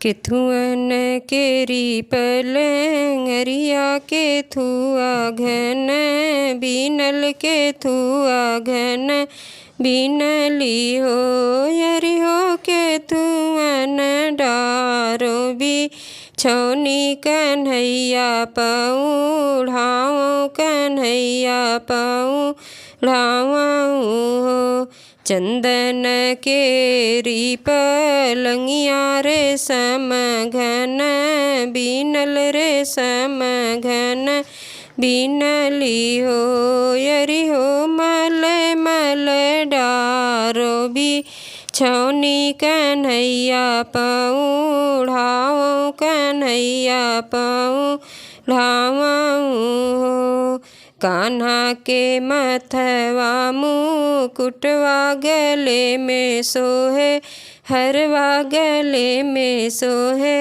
केथुअन केरी पलंगरिया केथुआ घन बीनल केथुआ घन बीनली हो यरी हो केथुअन डारो भी छौनी कन्हैया पौढ़ाओ कन्हैया पौढ़ाओ हो चंदन केरी पलंगिया रेशम घन बीनल रेशम घन बीनली हो यरी हो मल मल डारो भी छौनी कन्हैया पौढ़ाओ कन्हैया पौढ़ाओ हो कान्हा के मथवा मुकुटवा गले में सोहे हरवा गले में सोहे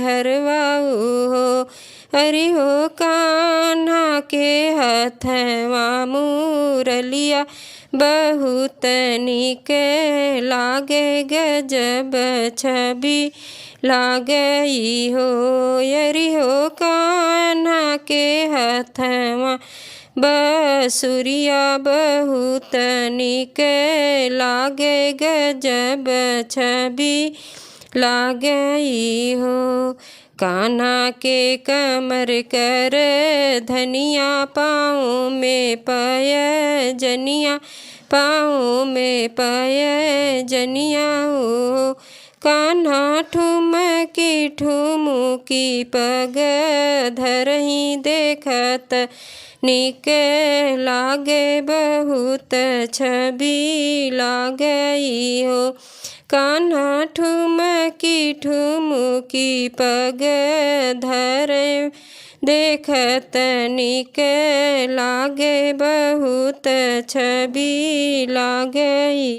हरवा हो हरि हो कान्हा के हथवा मुरलिया बहुत निक लागे गजब छवि लागई हो यरी हो कान्हा के हथवा बसुरिया बहुत निक लागे गजब छवि लागई हो कान्हा के कमर कर धनिया पाँव में पय जनिया पाँव में पय जनिया हो कान्हा ठुमकी पग धरही देखत निक लागे बहुत छवि लागई हो कान्हा ठुमकी पग धरे देखत निक लागे बहुत छवि लागई।